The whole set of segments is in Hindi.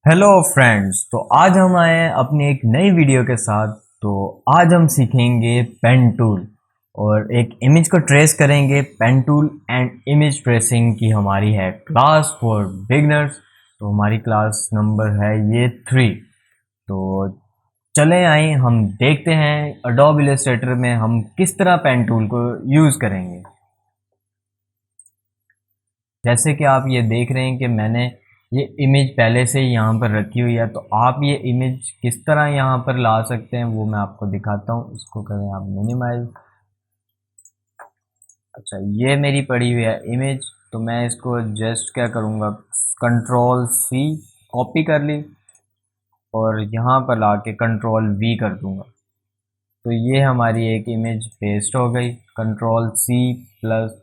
Hello friends. तो आज हम आए हैं अपनी एक नई वीडियो के साथ। तो आज हम सीखेंगे पेन टूल और एक इमेज को ट्रेस करेंगे। Pen tool and image tracing की हमारी है क्लास फॉर बिगनर्स। तो हमारी क्लास नंबर है ये 3। तो चले आए हम देखते हैं अडोब इलस्ट्रेटर में हम किस तरह पेन टूल को यूज़ करेंगे। जैसे कि आप ये देख रहे हैं कि मैंने ये इमेज पहले से ही यहाँ पर रखी हुई है। तो आप ये इमेज किस तरह यहाँ पर ला सकते हैं वो मैं आपको दिखाता हूँ। इसको करें आप मिनिमाइज। अच्छा, ये मेरी पड़ी हुई है इमेज। तो मैं इसको जस्ट क्या करूँगा, कंट्रोल सी कॉपी कर ली और यहाँ पर ला के कंट्रोल वी कर दूँगा। तो ये हमारी एक इमेज पेस्ट हो गई। Control C plus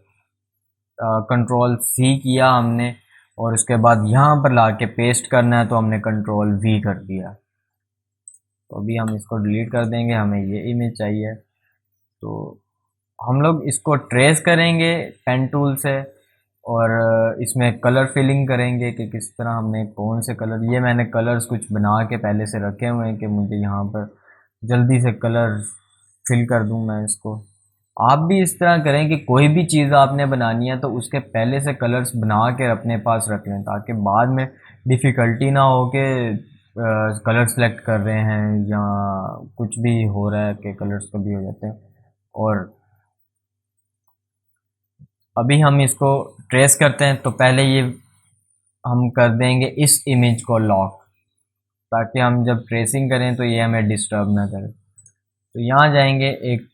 control C किया हमने और उसके बाद यहाँ पर ला के पेस्ट करना है तो हमने कंट्रोल वी कर दिया। तो अभी हम इसको डिलीट कर देंगे, हमें ये इमेज चाहिए। तो हम लोग इसको ट्रेस करेंगे पेन टूल से और इसमें कलर फिलिंग करेंगे कि किस तरह हमने कौन से कलर, ये मैंने कलर्स कुछ बना के पहले से रखे हुए हैं कि मुझे यहाँ पर जल्दी से कलर फिल कर दूँ मैं इसको। आप भी इस तरह करें कि कोई भी चीज़ आपने बनानी है तो उसके पहले से कलर्स बना के अपने पास रख लें ताकि बाद में डिफ़िकल्टी ना हो कि कलर सेलेक्ट कर रहे हैं या कुछ भी हो रहा है कि कलर्स कभी हो जाते हैं। और अभी हम इसको ट्रेस करते हैं तो पहले ये हम कर देंगे इस इमेज को लॉक, ताकि हम जब ट्रेसिंग करें तो ये हमें डिस्टर्ब ना करे। तो यहाँ जाएंगे, एक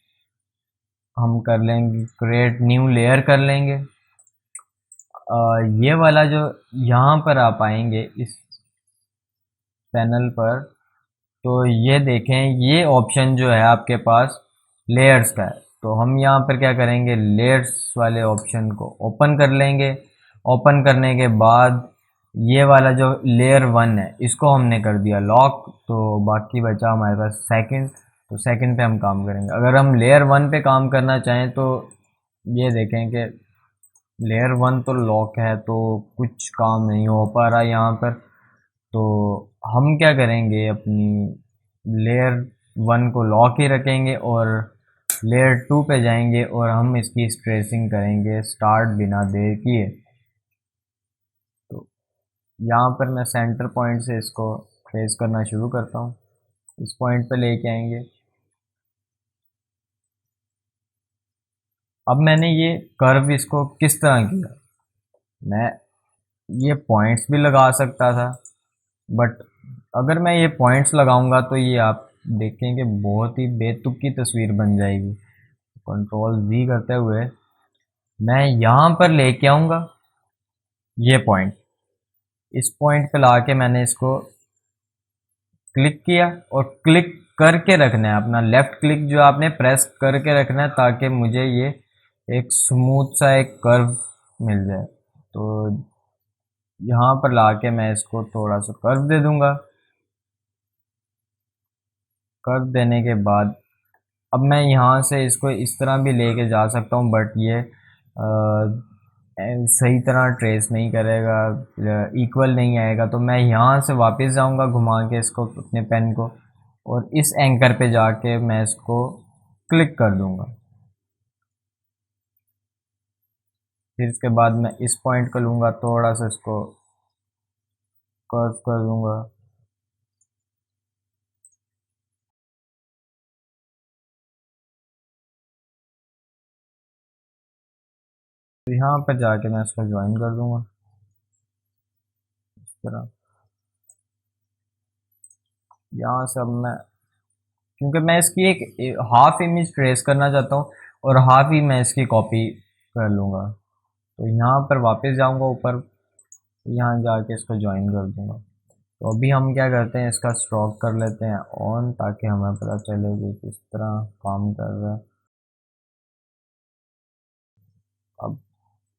हम कर लेंगे क्रिएट न्यू लेयर कर लेंगे। ये वाला जो यहाँ पर आप आएंगे इस पैनल पर, तो ये देखें ये ऑप्शन जो है आपके पास लेयर्स का है। तो हम यहाँ पर क्या करेंगे, लेयर्स वाले ऑप्शन को ओपन कर लेंगे। ओपन करने के बाद ये वाला जो लेयर 1 है इसको हमने कर दिया लॉक। तो बाकी बचा हमारे पास सेकंड। तो सेकंड पे हम काम करेंगे। अगर हम लेयर 1 पे काम करना चाहें तो ये देखें कि लेयर 1 तो लॉक है तो कुछ काम नहीं हो पा रहा यहाँ पर। तो हम क्या करेंगे, अपनी लेयर 1 को लॉक ही रखेंगे और लेयर 2 पे जाएंगे और हम इसकी स्ट्रेसिंग करेंगे स्टार्ट बिना देर किए। तो यहाँ पर मैं सेंटर पॉइंट से इसको ट्रेस करना शुरू करता हूँ। इस पॉइंट पे लेके आएंगे। अब मैंने ये कर्व इसको किस तरह किया, मैं ये पॉइंट्स भी लगा सकता था, बट अगर मैं ये पॉइंट्स लगाऊंगा तो ये आप देखेंगे बहुत ही बेतुकी तस्वीर बन जाएगी। कंट्रोल वी करते हुए मैं यहाँ पर लेके आऊँगा ये पॉइंट। इस पॉइंट पे लाके मैंने इसको क्लिक किया और क्लिक करके रखना है, अपना लेफ़्ट क्लिक जो आपने प्रेस करके रखना है ताकि मुझे ये एक स्मूथ सा एक कर्व मिल जाए। तो यहाँ पर लाके मैं इसको थोड़ा सा कर्व दे दूँगा। कर्व देने के बाद अब मैं यहाँ से इसको इस तरह भी लेके जा सकता हूँ, बट ये सही तरह ट्रेस नहीं करेगा, इक्वल नहीं आएगा। तो मैं यहाँ से वापस जाऊँगा घुमा के इसको अपने पेन को और इस एंकर पे जाके मैं इसको क्लिक कर दूँगा। फिर इसके बाद मैं इस पॉइंट को लूँगा, थोड़ा सा इसको कर्व कर दूँगा। तो यहाँ पर जाके मैं इसको ज्वाइन कर दूँगा इस तरह। यहाँ से अब मैं, क्योंकि मैं इसकी एक हाफ इमेज ट्रेस करना चाहता हूँ और हाफ ही मैं इसकी कॉपी कर लूँगा। तो यहाँ पर वापस जाऊँगा ऊपर, यहाँ जाके इसको ज्वाइन कर दूँगा। तो अभी हम क्या करते हैं, इसका स्ट्रोक कर लेते हैं ऑन ताकि हमें पता चले कि किस तरह काम कर रहा है। अब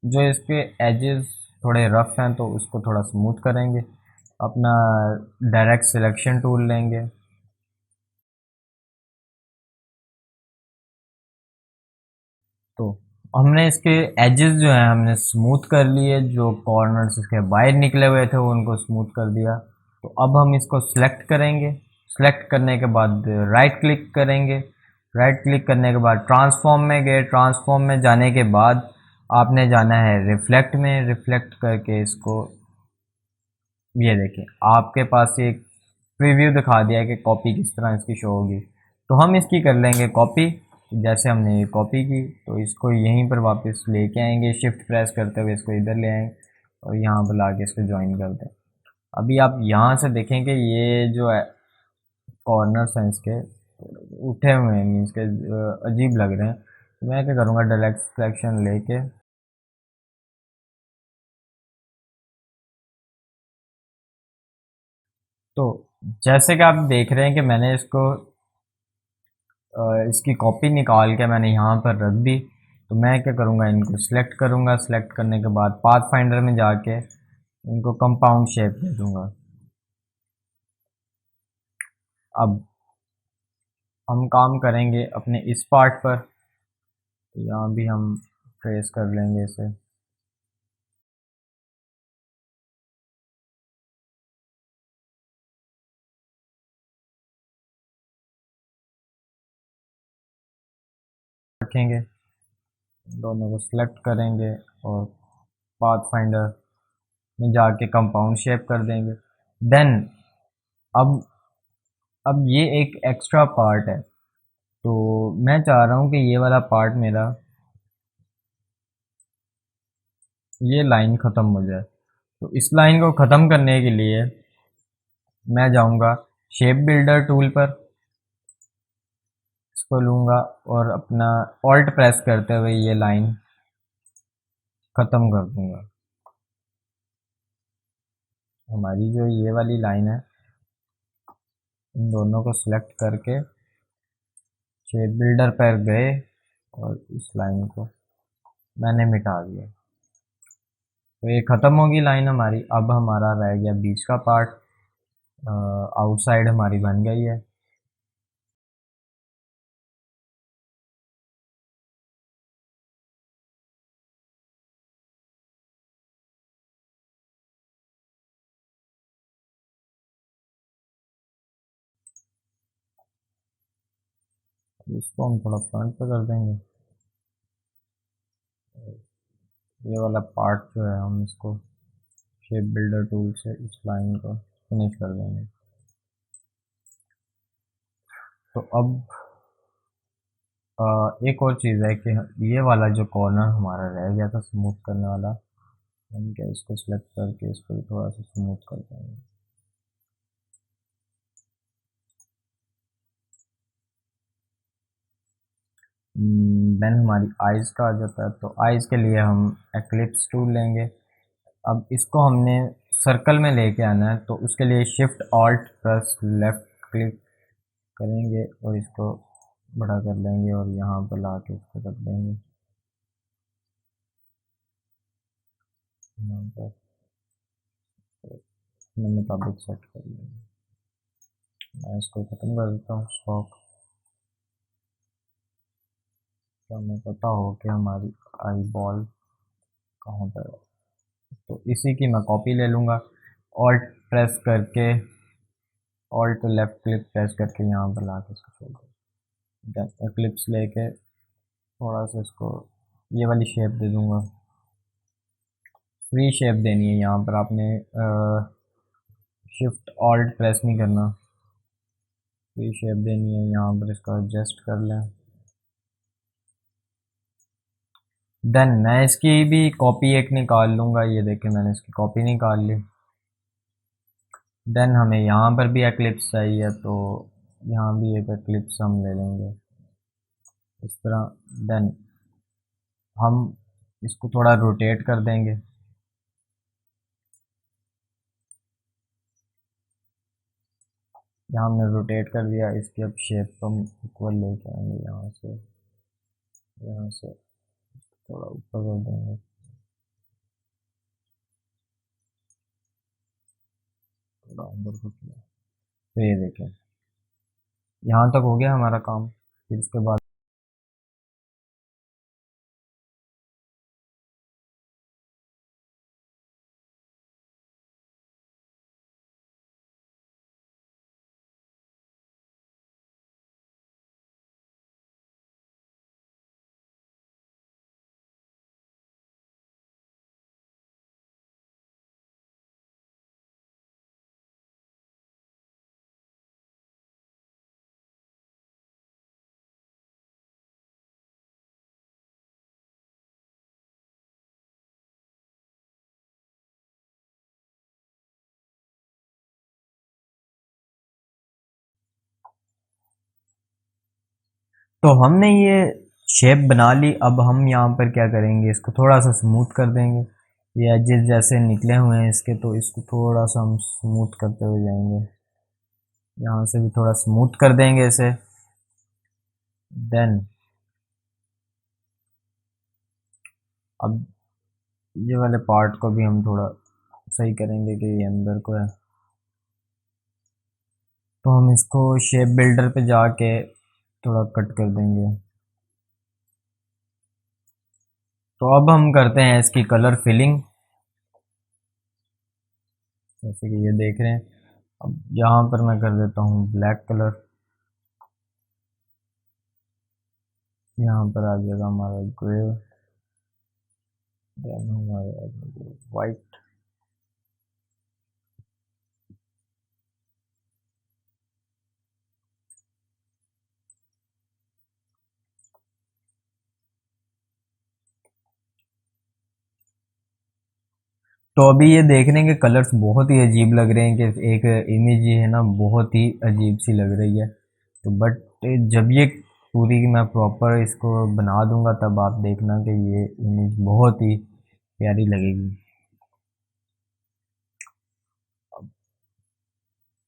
जो इसके एजेस थोड़े रफ हैं तो उसको थोड़ा स्मूथ करेंगे। अपना डायरेक्ट सिलेक्शन टूल लेंगे। तो हमने इसके एजेस जो हैं हमने स्मूथ कर लिए, जो कॉर्नर्स इसके बाहर निकले हुए थे उनको स्मूथ कर दिया। तो अब हम इसको सिलेक्ट करेंगे। सिलेक्ट करने के बाद राइट क्लिक करेंगे। राइट क्लिक करने के बाद ट्रांसफॉर्म में गए। ट्रांसफॉर्म में जाने के बाद आपने जाना है रिफ्लेक्ट में। रिफ्लेक्ट करके इसको, ये देखें आपके पास एक प्रीव्यू दिखा दिया है कि कॉपी किस तरह इसकी शो होगी। तो हम इसकी कर लेंगे कॉपी। जैसे हमने ये कॉपी की तो इसको यहीं पर वापस लेके आएंगे, शिफ्ट प्रेस करते हुए इसको इधर ले आएंगे और यहाँ पर ला के इसको ज्वाइन कर दें। अभी आप यहाँ से देखेंगे ये जो है कॉर्नर्स हैं इसके उठे हुए हैं, मीन्स के अजीब लग रहे हैं। तो मैं क्या करूँगा, डायरेक्ट सिलेक्शन लेके तो जैसे कि आप देख रहे हैं कि मैंने इसको इसकी कॉपी निकाल के मैंने यहाँ पर रख दी। तो मैं क्या करूँगा, इनको सिलेक्ट करूँगा। सिलेक्ट करने के बाद पाथ फाइंडर में जाके इनको कंपाउंड शेप दे दूँगा। अब हम काम करेंगे अपने इस पार्ट पर। तो यहाँ भी हम ट्रेस कर लेंगे इसे। रखेंगे, दोनों को सिलेक्ट करेंगे और पाथ फाइंडर में जाके कंपाउंड शेप कर देंगे। देन अब अब ये एक एक्स्ट्रा पार्ट है। तो मैं चाह रहा हूँ कि ये वाला पार्ट मेरा, ये लाइन ख़त्म हो जाए। तो इस लाइन को ख़त्म करने के लिए मैं जाऊँगा शेप बिल्डर टूल पर, इसको लूँगा और अपना ऑल्ट प्रेस करते हुए ये लाइन ख़त्म कर दूँगा। हमारी जो ये वाली लाइन है, इन दोनों को सिलेक्ट करके शेप बिल्डर पर गए और इस लाइन को मैंने मिटा दिया। तो ये ख़त्म होगी लाइन हमारी। अब हमारा रह गया बीच का पार्ट। आउटसाइड हमारी बन गई है। इसको हम थोड़ा फ्रंट पे कर देंगे। ये वाला पार्ट जो है हम इसको शेप बिल्डर टूल से इस लाइन को फिनिश कर देंगे। तो अब एक और चीज़ है कि ये वाला जो कॉर्नर हमारा रह गया था स्मूथ करने वाला, हम क्या इसको सिलेक्ट करके इसको भी थोड़ा सा स्मूथ कर देंगे। देन हमारी आइज़ का आ जाता है। तो आइज़ के लिए हम एक्लिप्स टूल लेंगे। अब इसको हमने सर्कल में लेके आना है। तो उसके लिए shift alt plus left click करेंगे और इसको बड़ा कर लेंगे और यहाँ पर ला के इसको कर देंगे यहाँ पर अपने मुताबिक सेट कर लेंगे। मैं इसको ख़त्म कर देता हूँ स्टॉक। तो हमें पता हो कि हमारी आई बॉल कहाँ पर है। तो इसी की मैं कॉपी ले लूँगा। ऑल्ट प्रेस करके, ऑल्ट लेफ़्ट क्लिक प्रेस करके यहाँ पर ला के इसको छोड़ दें। क्लिप्स लेके थोड़ा सा इसको ये वाली शेप दे दूँगा। फ्री शेप देनी है। यहाँ पर आपने शिफ्ट ऑल्ट प्रेस नहीं करना, फ्री शेप देनी है। यहाँ पर इसको एडजस्ट कर लें। देन मैं इसकी भी कॉपी एक निकाल लूँगा। ये देखें मैंने इसकी कॉपी निकाल ली। देन हमें यहाँ पर भी एक्लिप्स चाहिए तो यहाँ भी एक एक्लिप्स हम ले लेंगे इस तरह। देन हम इसको थोड़ा रोटेट कर देंगे। यहाँ हमने रोटेट कर दिया। इसकी अब शेप हम इक्वल लेके आएंगे। यहाँ से थोड़ा ऊपर कर देंगे, थोड़ा अंदर कर दिया। तो ये देखें यहाँ तक हो गया हमारा काम। फिर इसके बाद तो हमने ये शेप बना ली। अब हम यहाँ पर क्या करेंगे, इसको थोड़ा सा स्मूथ कर देंगे। ये एजेस जैसे निकले हुए हैं इसके, तो इसको थोड़ा सा हम स्मूथ करते हुए जाएंगे। यहाँ से भी थोड़ा स्मूथ कर देंगे इसे। देन अब ये वाले पार्ट को भी हम थोड़ा सही करेंगे कि ये अंदर को है। तो हम इसको शेप बिल्डर पे जाके थोड़ा कट कर देंगे। तो अब हम करते हैं इसकी कलर फिलिंग, जैसे कि ये देख रहे हैं। अब यहाँ पर मैं कर देता हूँ ब्लैक कलर। यहाँ पर आ जाएगा हमारा ग्रे, देन हमारा आ जाएगा वाइट। तो अभी ये देख रहे हैं कि कलर्स बहुत ही अजीब लग रहे हैं, कि एक इमेज ये है ना बहुत ही अजीब सी लग रही है। तो बट जब ये पूरी मैं प्रॉपर इसको बना दूंगा तब आप देखना कि ये इमेज बहुत ही प्यारी लगेगी।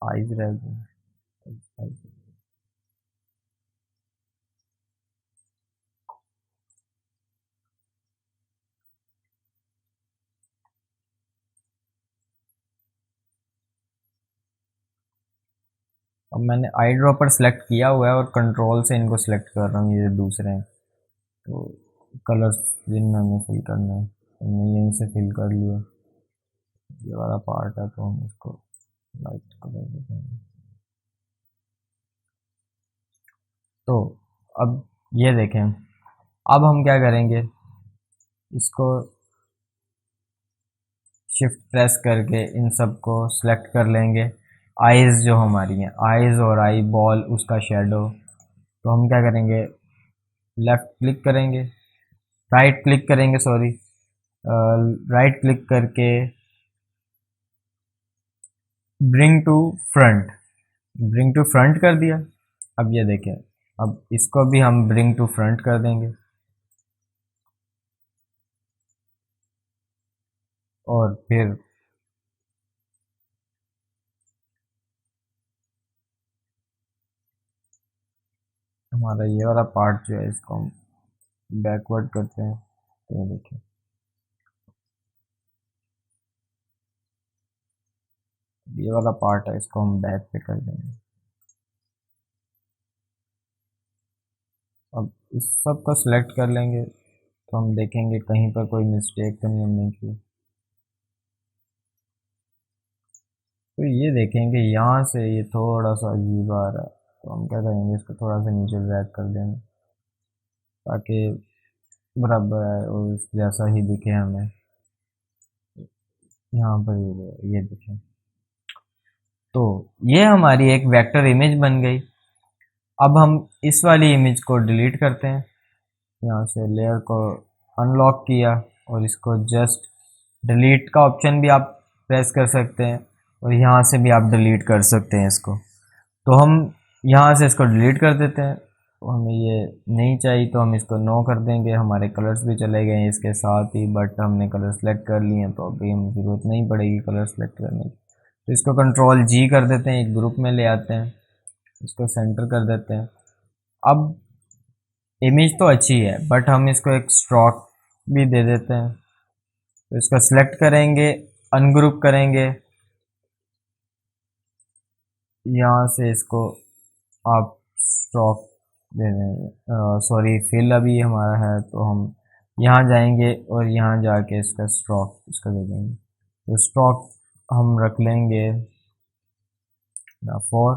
आइज रह गई। अब मैंने आई ड्रॉपर सेलेक्ट किया हुआ है और कंट्रोल से इनको सेलेक्ट कर रहा हूँ, ये दूसरे हैं। तो कलर्स जिनमें हमें फिल करना है हमने यहीं से फिल कर लिया। ये वाला पार्ट है तो हम इसको लाइट कलर दे देंगे। तो अब ये देखें, अब हम क्या करेंगे, इसको शिफ्ट प्रेस करके इन सब को सिलेक्ट कर लेंगे। आइज़ जो हमारी हैं, आइज़ और आई बॉल उसका शेडो। तो हम क्या करेंगे, लेफ़्ट क्लिक करेंगे, राइट क्लिक करेंगे सॉरी, राइट क्लिक करके bring to front, bring to front कर दिया। अब ये देखें, अब इसको भी हम ब्रिंग टू फ्रंट कर देंगे। और फिर हमारा ये वाला पार्ट जो है इसको हम बैकवर्ड करते हैं। तो ये देखिए, ये वाला पार्ट है इसको हम बैक पे कर देंगे। अब इस सब को सिलेक्ट कर लेंगे तो हम देखेंगे कहीं पर कोई मिस्टेक तो नहीं हमने की। तो ये देखेंगे यहाँ से ये थोड़ा सा अजीब आ रहा है, तो हम क्या करेंगे, इसको थोड़ा सा नीचे ड्रैग कर देंगे ताकि बराबर है और जैसा ही दिखे हमें। यहाँ पर ये देखें, तो ये हमारी एक वेक्टर इमेज बन गई। अब हम इस वाली इमेज को डिलीट करते हैं। यहाँ से लेयर को अनलॉक किया और इसको जस्ट डिलीट का ऑप्शन भी आप प्रेस कर सकते हैं और यहाँ से भी आप डिलीट कर सकते हैं इसको। तो हम यहाँ से इसको डिलीट कर देते हैं। तो हमें ये नहीं चाहिए तो हम इसको नो कर देंगे। हमारे कलर्स भी चले गए हैं इसके साथ ही, बट हमने कलर सेलेक्ट कर लिए हैं तो अभी हमें ज़रूरत नहीं पड़ेगी कलर सेलेक्ट करने की। तो इसको कंट्रोल जी कर देते हैं, एक ग्रुप में ले आते हैं, इसको सेंटर कर देते हैं। अब इमेज तो अच्छी है बट हम इसको एक स्ट्रोक भी दे देते हैं। तो इसको सिलेक्ट करेंगे, अनग्रुप करेंगे, यहाँ से इसको आप स्ट्रोक दे देंगे, सॉरी फिल अभी हमारा है तो हम यहाँ जाएंगे और यहाँ जाके इसका स्ट्रोक इसका दे देंगे। तो स्ट्रोक हम रख लेंगे 4।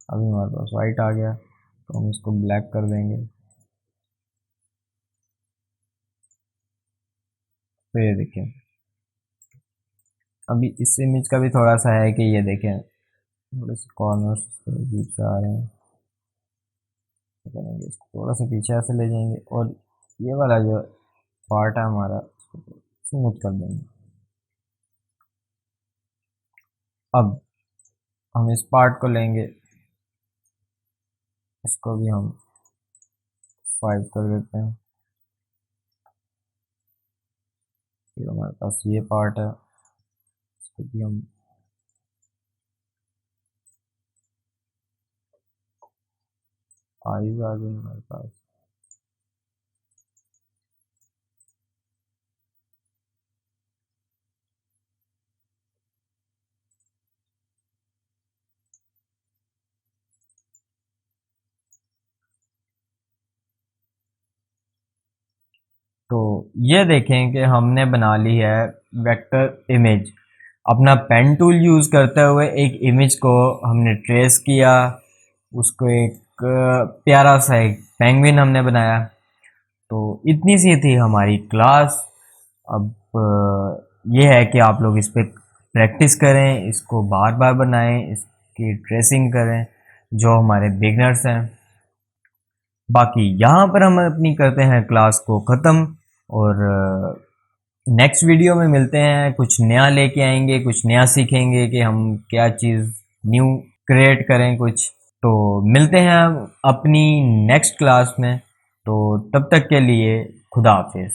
अभी हमारे पास वाइट आ गया तो हम इसको ब्लैक कर देंगे। तो ये देखें, अभी इस इमेज का भी थोड़ा सा है कि ये देखें थोड़े से कॉर्नर्स बीच से आ रहे हैं। तो करेंगे इसको थोड़ा सा पीछे ऐसे ले जाएंगे और ये वाला जो पार्ट है हमारा इसको स्मूथ कर देंगे। अब हम इस पार्ट को लेंगे, इसको भी हम 5 कर देते हैं। फिर हमारे पास ये पार्ट है, इसको भी हम आइज आ गई हमारे पास। तो ये देखें कि हमने बना ली है वेक्टर इमेज। अपना पेन टूल यूज़ करते हुए एक इमेज को हमने ट्रेस किया, उसको एक प्यारा सा एक पेंगुइन हमने बनाया। तो इतनी सी थी हमारी क्लास। अब ये है कि आप लोग इस पर प्रैक्टिस करें, इसको बार बार बनाएं, इसकी ट्रेसिंग करें जो हमारे बिगनर्स हैं। बाकी यहाँ पर हम अपनी करते हैं क्लास को ख़त्म, और नेक्स्ट वीडियो में मिलते हैं। कुछ नया लेके आएंगे, कुछ नया सीखेंगे कि हम क्या चीज़ न्यू क्रिएट करें कुछ। तो मिलते हैं अपनी नेक्स्ट क्लास में। तो तब तक के लिए खुदा हाफिज़।